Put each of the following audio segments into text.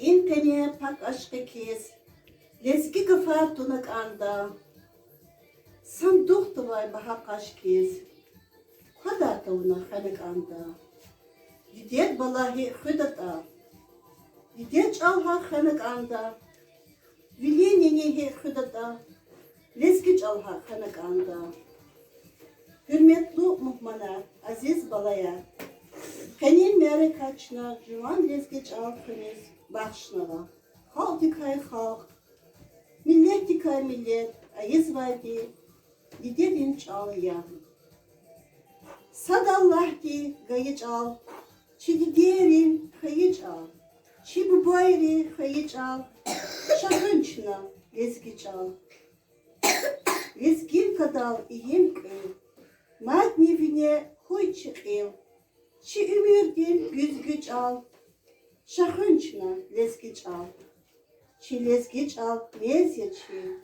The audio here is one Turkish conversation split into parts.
İntene pak aşkı kez, lezgi gıfar tunak anda, sanduq tıvay bahak aşkez, kadar tavuna hanik anda, didet balahi khudata, didet alha hanik anda, vilenenehi khudata, lezgi çalha hanik anda. Hürmetli muhmana, aziz balaya, kanin mere kaçna, juan lezgi çal khuniz, Başnava. Halk dikay halk, millet dikay millet, ayız vadi, lidedin çalıya. Sadallah ki gayıç al, çi diğerin kayıç al, çi bu bayri kayıç al, şahınçına lezgi çal. Lezgin kadal ihim köy, mad nefine huy çıkıl, çi ümirdin güzgüç al, şahınçına lezgi çal, çi lezgi çal mez yaçı,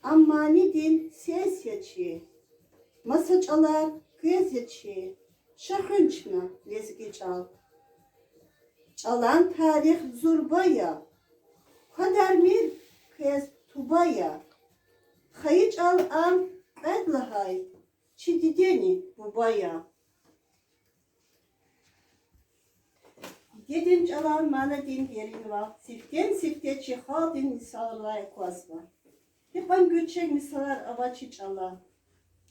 ammani din ses yaçı, masa çalar kız yaçı, şahınçına lezgi çal. Çalan tarih zurbaya, kader mir kız tubaya, kayıç al am edlahay, çi dideni bubaya. Dedin çalan mana din yerin var. Siften sifte çiha din misallar kuas var. Hep an göçek misalar avaçı çala.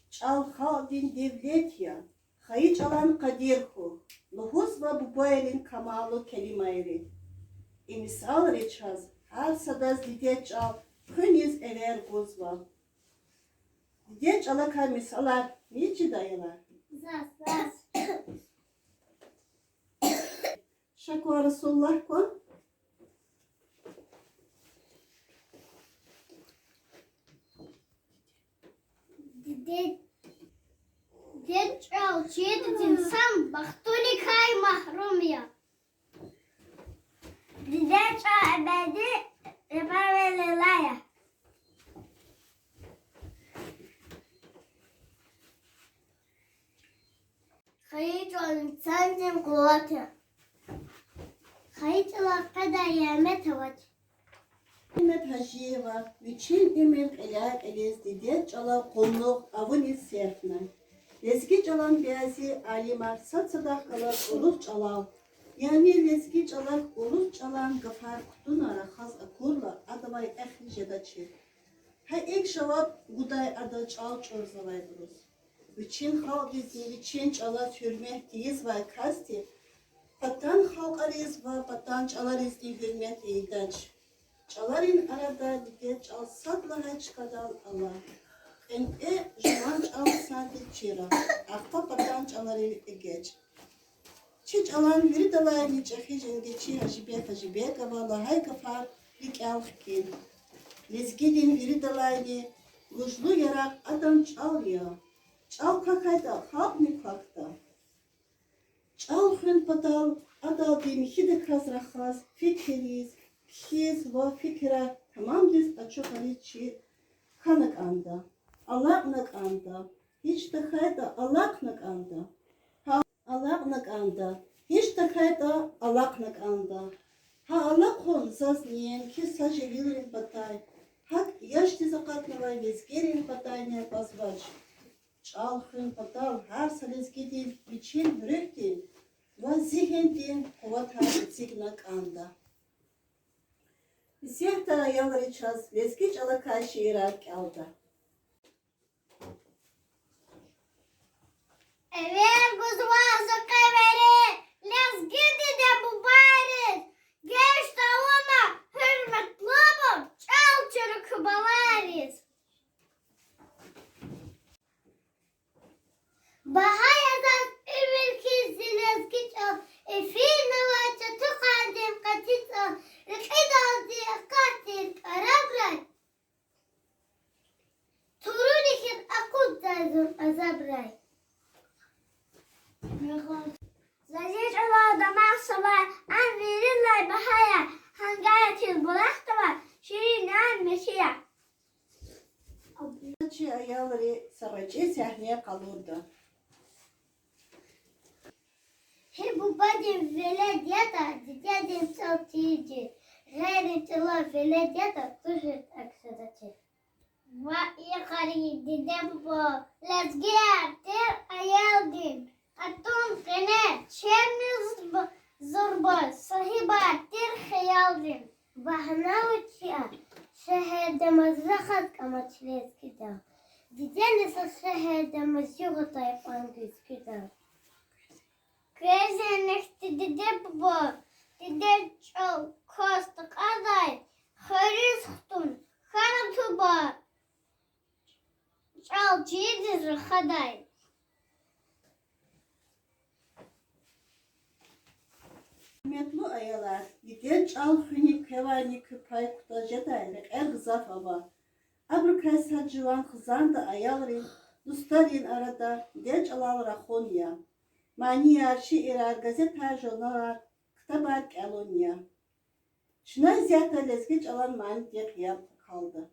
Çal ha din devlet ya. Hayı çalan kadir hu. Luhus va bu bayrin kamalı kelimayri. Misal reçaz. Her sadaz didet çal. Kıniz ever goz var. Didet çala kay misalar. Niçi dayalar? Zas. Şakva Resulullah kon. Ded çal çiğdin sam baktuni kay mahrum ya. Ded çal ebedi repavelelaya. Kayıt olun sendim kuvveti. Kayıt olan kadar yeme tavaç. Hikmet Hacıyeva, bütün emir eler eliz didet çala kolluk avuniz serfmen. Lezgi çalan beyazı alimar sat sadakalar olup çalav. Yani lezgi çalak olup çalan gafar kutunara khaz akurla adamay ehli jedaçı. Ha ek şavap guday ada çal çorzalay duruz. Bütün halk izi, bütün çala hürmet diyiz ve kasti. Patan halk arız ve patan çalar izi hürmet eğidaç. Çalarin arada diye çal sadlaha çıkadal Allah. Ente juan çal sadet çira. Akta patan çalarin geç. Çiç alan biri dalayni çahicin geçi hajibe kavallahay kafar lik alhkin. Lezgidin biri dalayni guzlu yarak adam çal ya. Çal kakayda halk mi kakta. Çal hın patal adal demiki de kazrahaz fikiriz. Kiz ve fikra tamam diz açık haliçi kanık anda. Allah'nak anda. Hiç de kayda Allah'nak anda. Ha Allah'nak anda. Hiç de kayda Allah'nak anda. Ha Allah kon zaz niyen ki saçı virin batay. Hak yaş dizi katnavay vezgerin batay ne bazbaç. Çalhın patal her salezgi dil biçin hürek dil. Ve zihin dil kuvat har zignak anda. Siyah yalvarı çaz, lezgi çala karşı irak aldı. Eğer kuzmazı kayveri, lezgi de bu bari. Geç tavana hürmetli bu, çal çürük bavarız. Savaşı sahneye kalırdı. He bu badem velediyata dedim saltıcı. Gayretullah velediyata tuşet aksadacı. Va yakari dedim bu. Let's get there ayaldin. Atun kene çemniz zorba sahiba ter hayaldin. Bahna uçya. Şehirde mazrahat amaçlıyız kida. Dideniz şehirde mazyogu tayıp angüz kida. Kızınıktı dede bu. Dede çal kostuk aday. Hariz hutun. Hanım tuba. Çal çiğdir haday. Hürmetli ayalar, gider çal hüni kevani küpay kutaja daire er gızaf hava. Abrukaysa civan kızan da ayalrin, dustarin arada gider çalal rahonya. Maniya, şiirar, gazeter, jurnalar, kitabar, kalonya. Şuna ziyarta lezgeç alan mani diye kıyam kaldı.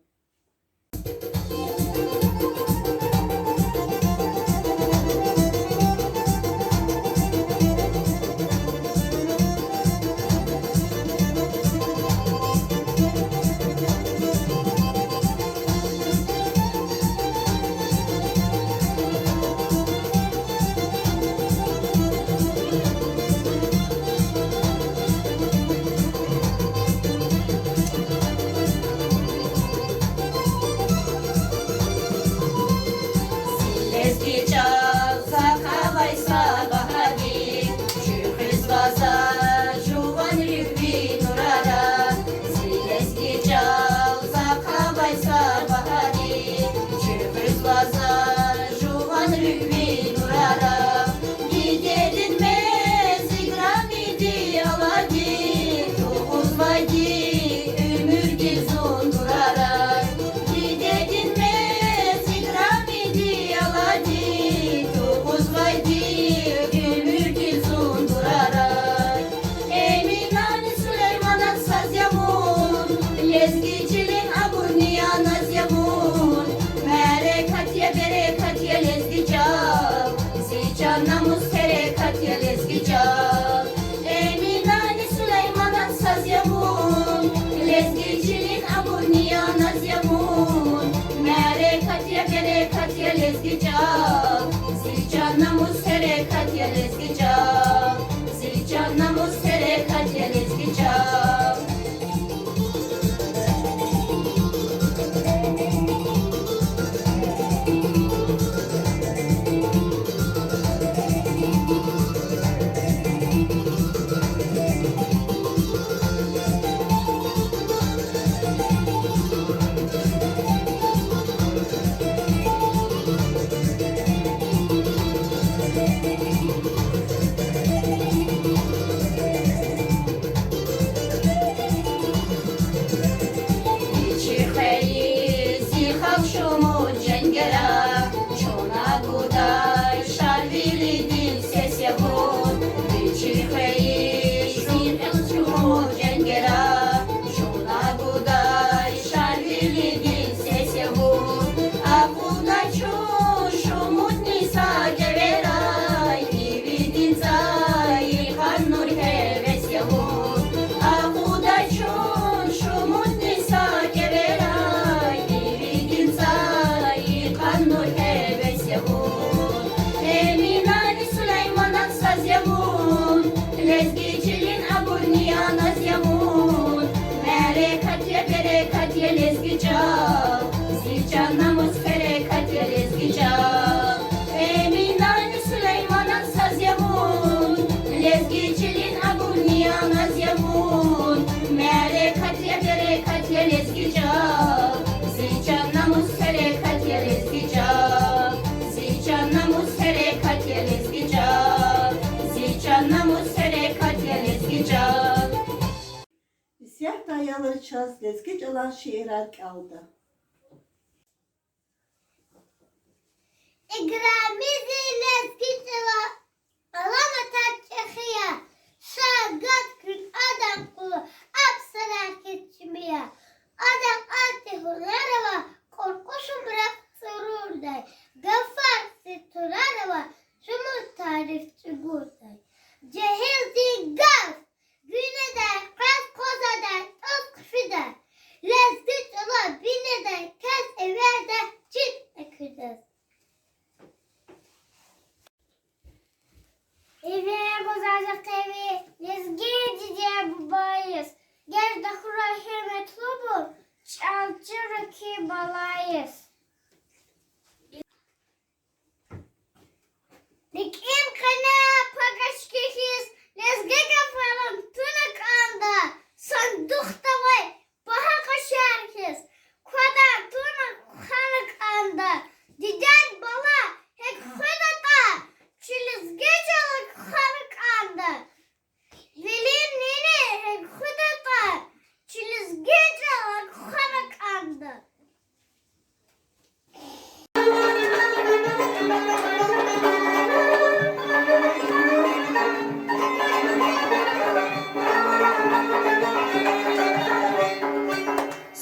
Siyah dayaları çaz lezgeç alan şiirer kaldı. İgramizi lezgitila alamata çekiya. Şagat gün adam kulu apsara keçmiya. Adam altı hunarva korkuşum bırak sururday.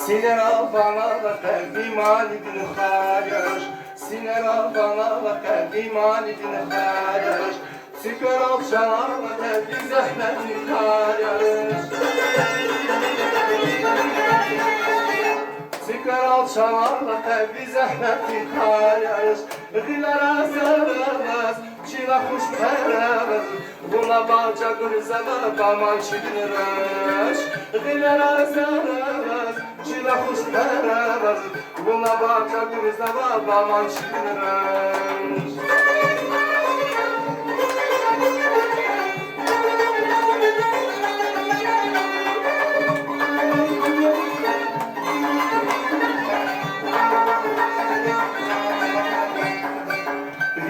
Siner al bana da kalbim halidin hayır. Siner al bana da kalbim halidin hayır. Çıkar al çanarla kalbim zahmetin hayır. Çıkar al çanarla kalbim zahmetin hayır. Dilara zararmaz, çila kuş peremez. Buna bağca grizada baman çilinir. Dilara zararmaz, çila kuş peremez. Buna bağca grizada baman çilinir.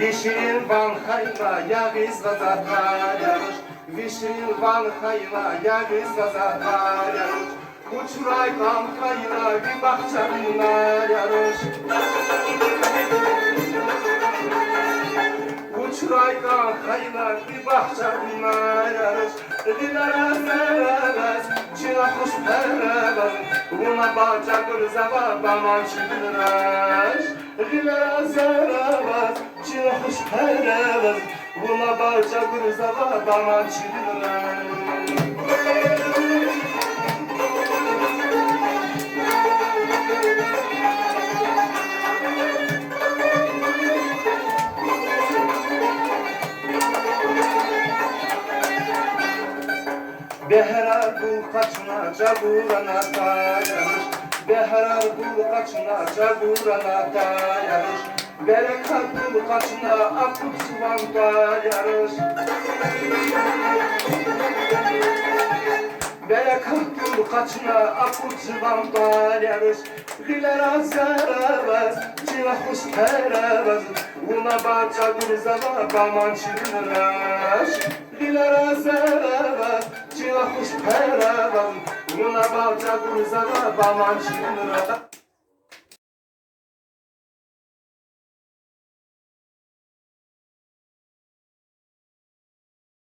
Вишень ван хайма, я визла затаряш. Вишень ван хайма, я визла затаряш. Uçuray kan kayra bir bahçemler yarış. Uçuray kan kayra bir bahçemler yarış. Dilara sevmez, çila kuş peremez. Buna bahçe kırzava baman çilinir. Dilara sevmez, çila kuş peremez. Buna bahçe kırzava baman çilinir. Behrar bu kaçına caburana dayanır. Behrar bu kaçına caburana dayanır. Berekat bu kaçına akıp suvan dayanır. Berekat bu kaçına akıp suvan dayanır. Dilara zararmaz, çila kuş peremez. Buna bahçe grizava baman çilinir. Dilara zararmaz, çila kuş peremez. Buna bahçe grizava baman çilinir.